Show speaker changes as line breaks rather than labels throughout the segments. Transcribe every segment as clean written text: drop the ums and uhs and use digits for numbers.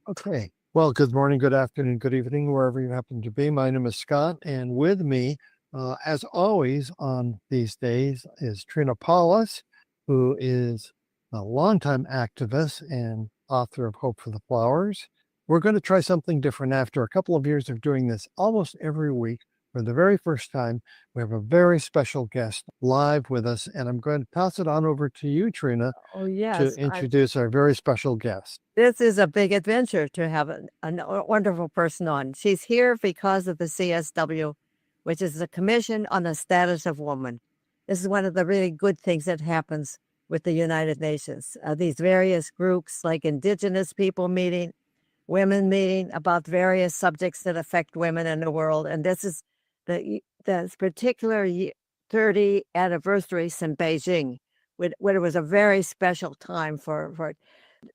Okay. Well, good morning, good afternoon, good evening, wherever you happen to be. My name is Scott, and with me, as always on these days, is Trina Paulus, who is a longtime activist and author of Hope for the Flowers. We're going to try something different after a couple of years of doing this almost every week. For the very first time, we have a very special guest live with us, and I'm going to toss it on over to you, Trina,
Oh,
to
yes.
introduce our very special guest.
This is a big adventure to have a wonderful person on. She's here because of the CSW, which is the Commission on the Status of Woman. This is one of the really good things that happens with the United Nations. These various groups like Indigenous people meeting, women meeting about various subjects that affect women in the world. And this is the particular 30th anniversary in Beijing, when it was a very special time for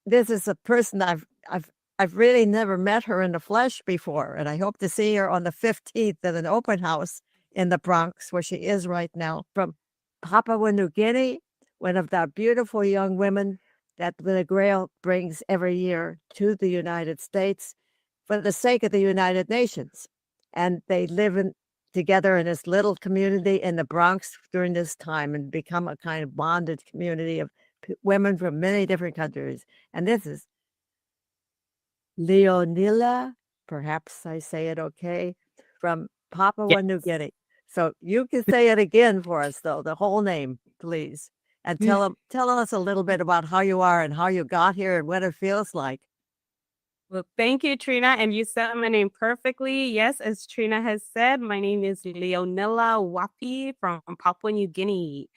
this is a person I've really never met her in the flesh before, and I hope to see her on the 15th at an open house in the Bronx, where she is right now, from Papua New Guinea, one of the beautiful young women that the Grail brings every year to the United States for the sake of the United Nations. And they live together in this little community in the Bronx during this time and become a kind of bonded community of women from many different countries. And this is Leonilla, perhaps I say it okay, from
Yes.
Papua New Guinea. So you can say it again for us, though, the whole name, please. And tell us a little bit about how you are and how you got here and what it feels like.
Well, thank you, Trina. And you said my name perfectly. Yes, as Trina has said, my name is Leonilla Wapi from Papua New Guinea.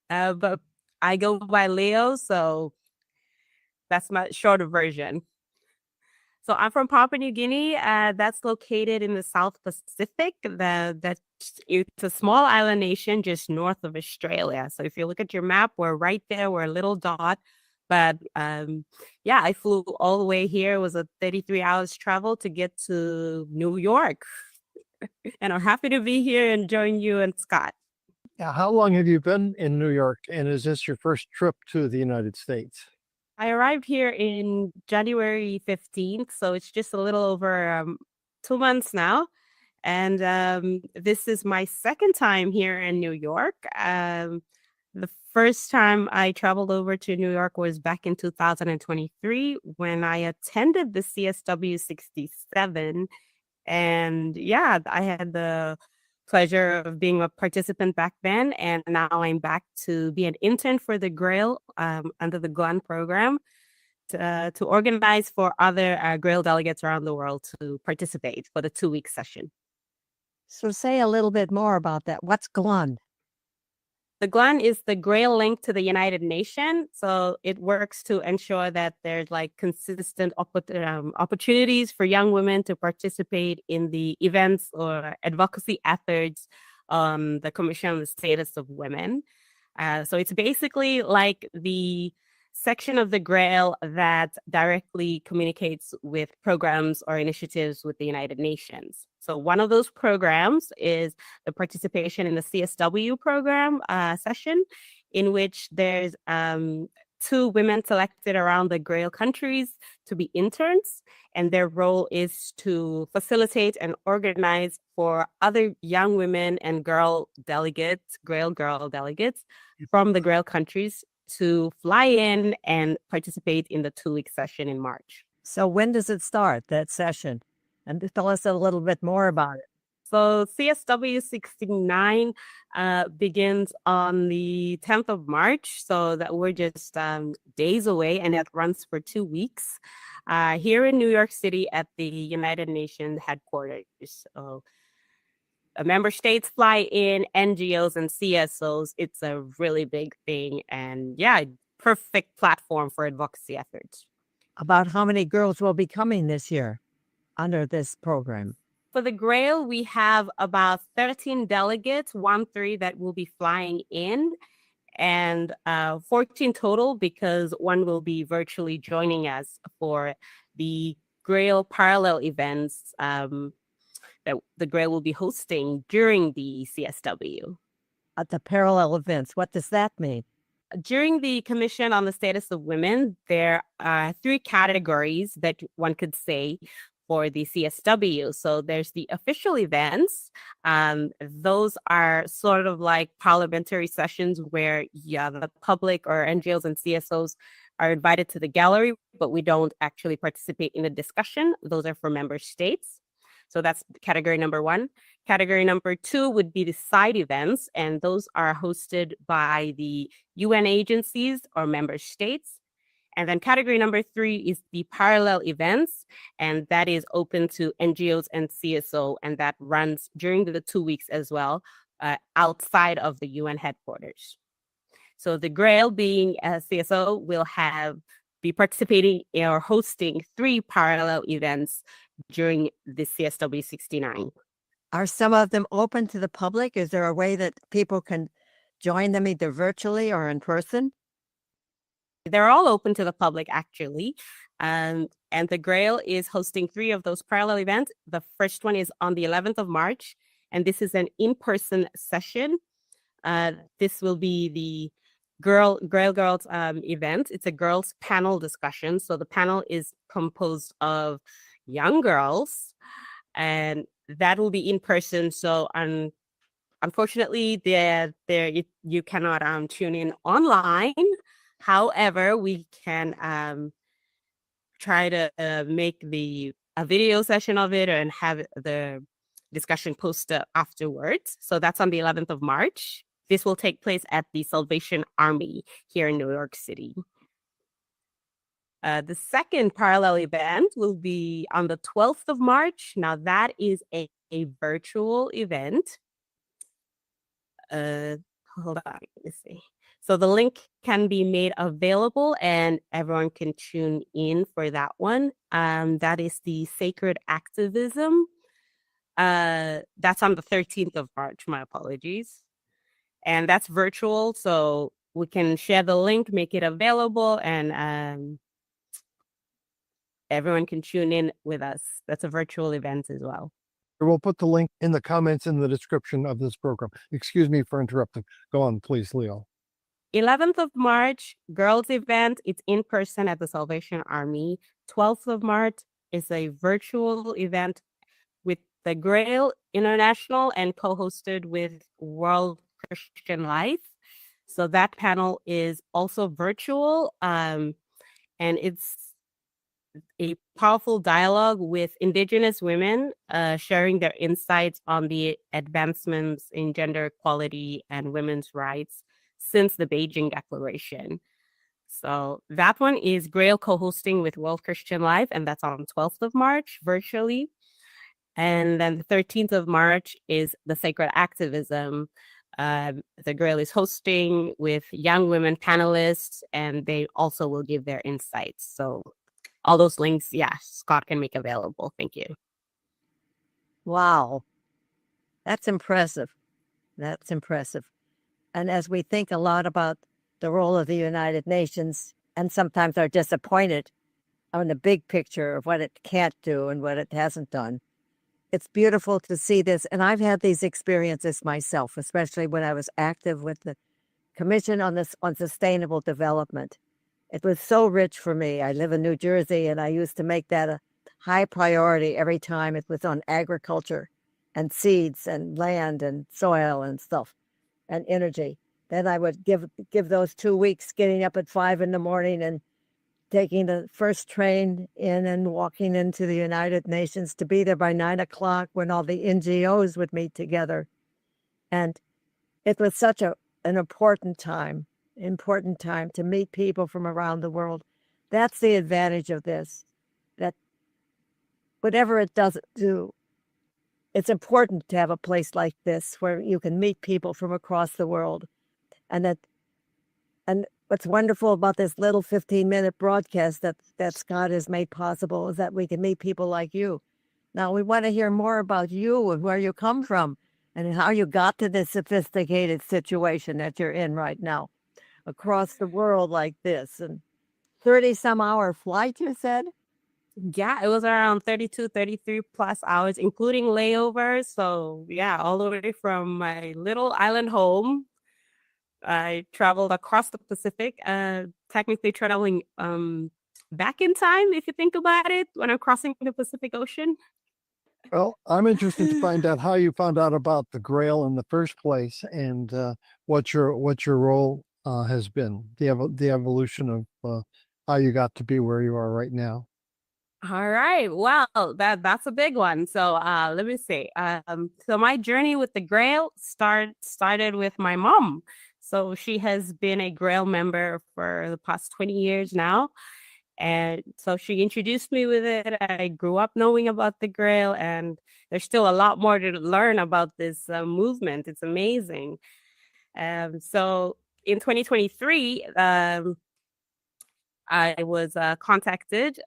But I go by Leo, so that's my shorter version. So I'm from Papua New Guinea. That's located in the South Pacific. It's a small island nation just north of Australia. So if you look at your map, we're right there. We're a little dot. But yeah, I flew all the way here. It was a 33 hours travel to get to New York. And I'm happy to be here and join you and Scott.
Yeah, how long have you been in New York, and is this your first trip to the United States?
I arrived here in January 15th, so it's just a little over 2 months now. And this is my second time here in New York. The first time I traveled over to New York was back in 2023 when I attended the CSW 67. And yeah, I had the pleasure of being a participant back then. And now I'm back to be an intern for the Grail under the GLUN program to organize for other Grail delegates around the world to participate for the 2-week session.
So say a little bit more about that. What's GLUN?
The GLUN is the Grail link to the United Nations. So it works to ensure that there's like consistent opportunities for young women to participate in the events or advocacy efforts the Commission on the Status of Women. So it's basically like the section of the Grail that directly communicates with programs or initiatives with the United Nations. So one of those programs is the participation in the CSW program session, in which there's 2 women selected around the Grail countries to be interns, and their role is to facilitate and organize for other young women and girl delegates, Grail girl delegates from the Grail countries to fly in and participate in the 2-week session in March.
So when does it start, that session? And tell us a little bit more about it.
So CSW 69 begins on the 10th of March, so that we're just days away, and it runs for 2 weeks here in New York City at the United Nations headquarters. So member states fly in, NGOs and CSOs. It's a really big thing, and yeah, perfect platform for advocacy efforts.
About how many girls will be coming this year under this program?
For the Grail, we have about 13 delegates, 13 that will be flying in, and 14 total because one will be virtually joining us for the Grail parallel events that the Grail will be hosting during the CSW.
At the parallel events, what does that mean?
During the Commission on the Status of Women, there are 3 categories that one could say for the CSW. So there's the official events. Those are sort of like parliamentary sessions where the public or NGOs and CSOs are invited to the gallery, but we don't actually participate in the discussion. Those are for member states. So that's category number 1. Category number 2 would be the side events, and those are hosted by the UN agencies or member states. And then category number 3 is the parallel events, and that is open to NGOs and CSO, and that runs during the 2 weeks as well, outside of the UN headquarters. So the Grail, being a CSO, will be participating or hosting 3 parallel events during the CSW 69.
Are some of them open to the public? Is there a way that people can join them either virtually or in person?
They're all open to the public, actually. And the Grail is hosting 3 of those parallel events. The first one is on the 11th of March, and this is an in-person session. This will be the Grail Girls event. It's a girls panel discussion. So the panel is composed of young girls, and that will be in person. So unfortunately, you cannot tune in online. However, we can try to make a video session of it and have the discussion posted afterwards. So that's on the 11th of March. This will take place at the Salvation Army here in New York City. The second parallel event will be on the 12th of March. Now that is a virtual event. Hold on, let me see. So the link can be made available and everyone can tune in for that one. That is the Sacred Activism. That's on the 13th of March, my apologies. And that's virtual, so we can share the link, make it available, and everyone can tune in with us. That's a virtual event as well.
We'll put the link in the comments in the description of this program. Excuse me for interrupting. Go on, please, Leo.
11th of March, girls event. It's in person at the Salvation Army. 12th of March is a virtual event with the Grail International and co-hosted with World Christian Life. So that panel is also virtual, and it's a powerful dialogue with Indigenous women sharing their insights on the advancements in gender equality and women's rights since the Beijing Declaration. So that one is Grail co-hosting with World Christian Life, and that's on 12th of March virtually. And then the 13th of March is the Sacred Activism. The Grail is hosting with young women panelists, and they also will give their insights. So all those links, Scott can make available. Thank you.
Wow. That's impressive. That's impressive. And as we think a lot about the role of the United Nations and sometimes are disappointed on the big picture of what it can't do and what it hasn't done, it's beautiful to see this. And I've had these experiences myself, especially when I was active with the Commission on Sustainable Development. It was so rich for me. I live in New Jersey, and I used to make that a high priority every time it was on agriculture and seeds and land and soil and stuff and energy. Then I would give those 2 weeks, getting up at 5 in the morning and taking the first train in and walking into the United Nations to be there by 9 o'clock when all the NGOs would meet together. And it was such an important time to meet people from around the world. That's the advantage of this, that whatever it doesn't do, it's important to have a place like this where you can meet people from across the world. And what's wonderful about this little 15-minute broadcast that Scott has made possible is that we can meet people like you. Now, we want to hear more about you and where you come from and how you got to this sophisticated situation that you're in right now across the world like this. And 30-some-hour flight, you said?
Yeah, it was around 32, 33 plus hours, including layovers. So yeah, all the way from my little island home I traveled across the Pacific, technically traveling back in time, if you think about it, when I'm crossing the Pacific Ocean.
Well, I'm interested to find out how you found out about the Grail in the first place, and what your role has been, the evolution of how you got to be where you are right now.
All right. Well, that's a big one. So let me see. So my journey with the Grail started with my mom. So she has been a Grail member for the past 20 years now. And so she introduced me with it. I grew up knowing about the Grail, and there's still a lot more to learn about this movement. It's amazing. So in 2023, I was contacted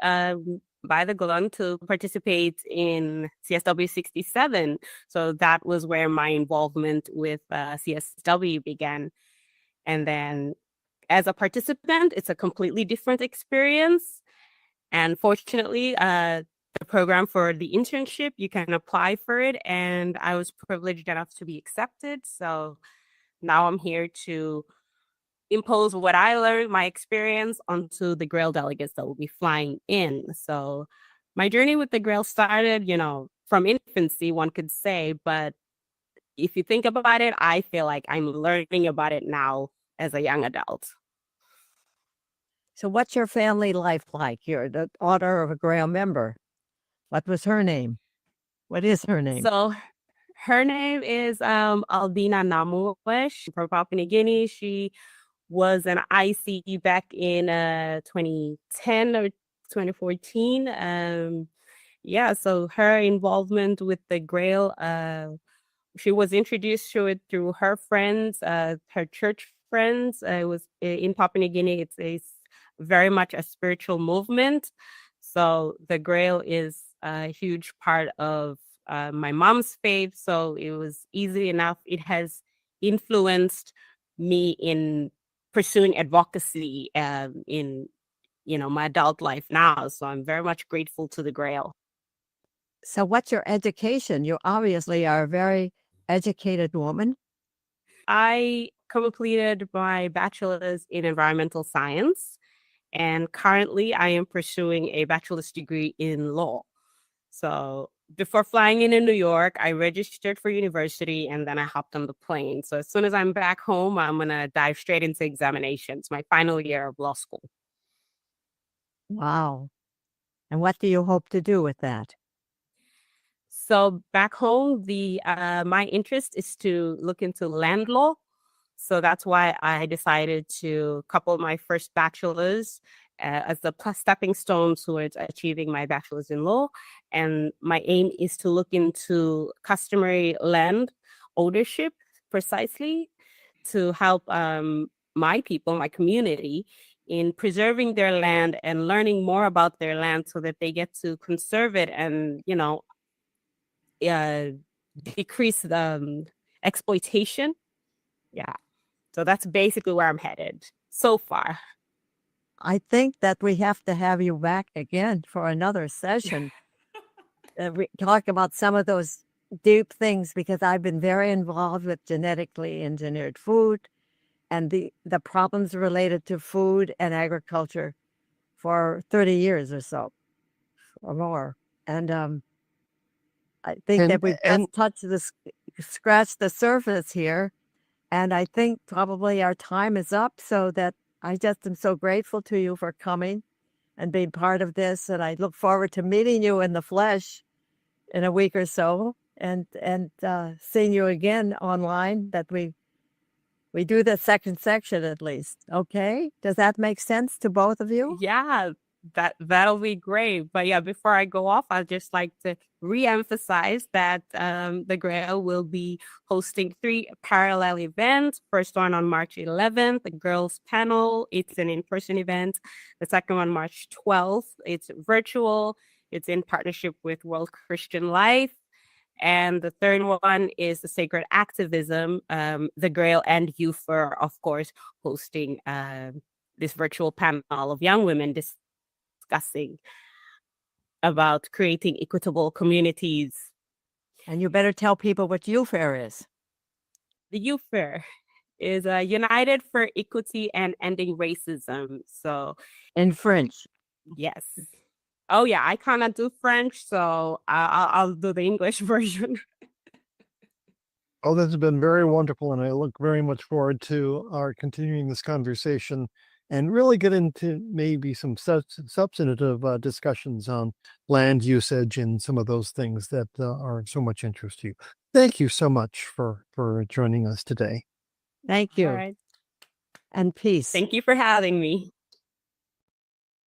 by the GLUN to participate in CSW 67. So that was where my involvement with CSW began. And then as a participant, it's a completely different experience. And fortunately, the program for the internship, you can apply for it. And I was privileged enough to be accepted. So now I'm here to impose what I learned, my experience, onto the Grail delegates that will be flying in. So my journey with the Grail started, from infancy, one could say. But if you think about it, I feel like I'm learning about it now as a young adult.
So what's your family life like? You're the daughter of a Grail member. What was her name? What is her name?
So her name is Albina Namuwesh from Papua New Guinea. She was an IC back in 2010 or 2014. Yeah, so her involvement with the Grail, she was introduced to it through her friends, her church friends. It was in Papua New Guinea. It's very much a spiritual movement. So the Grail is a huge part of my mom's faith. So it was easy enough. It has influenced me in pursuing advocacy in my adult life now. So I'm very much grateful to the Grail.
So what's your education? You obviously are a very educated woman.
I completed my bachelor's in environmental science, and currently I am pursuing a bachelor's degree in law. So before flying into New York, I registered for university and then I hopped on the plane. So as soon as I'm back home, I'm going to dive straight into examinations, my final year of law school.
Wow. And what do you hope to do with that?
So back home, my interest is to look into land law. So that's why I decided to couple my first bachelor's as the stepping stone towards achieving my bachelor's in law. And my aim is to look into customary land ownership precisely to help my people, my community, in preserving their land and learning more about their land so that they get to conserve it and, decrease the exploitation. Yeah. So that's basically where I'm headed so far.
I think that we have to have you back again for another session. We talk about some of those deep things because I've been very involved with genetically engineered food and the problems related to food and agriculture for 30 years or so or more. And I think that we've just touched scratched the surface here. And I think probably our time is up, so that I just am so grateful to you for coming and being part of this. And I look forward to meeting you in the flesh in a week or so and seeing you again online, that we do the second section at least. Okay? Does that make sense to both of you?
Yeah, that'll be great. But yeah, before I go off, I'd just like to re-emphasize that the Grail will be hosting 3 parallel events. First one on March 11th, the girls panel. It's an in-person event. The second one, March 12th. It's virtual. It's in partnership with World Christian Life. And the third one is the Sacred Activism, the Grail and UFER, of course, hosting this virtual panel of young women discussing about creating equitable communities.
And you better tell people what UFAIR is.
The UFER is United for Equity and Ending Racism. So
In French.
yes. Oh yeah, I cannot do French, so I'll do the English version.
Oh, this has been very wonderful, and I look very much forward to our continuing this conversation and really get into maybe some substantive discussions on land usage and some of those things that are of so much interest to you. Thank you so much for joining us today.
Thank you.
All right.
And peace.
Thank you for having me.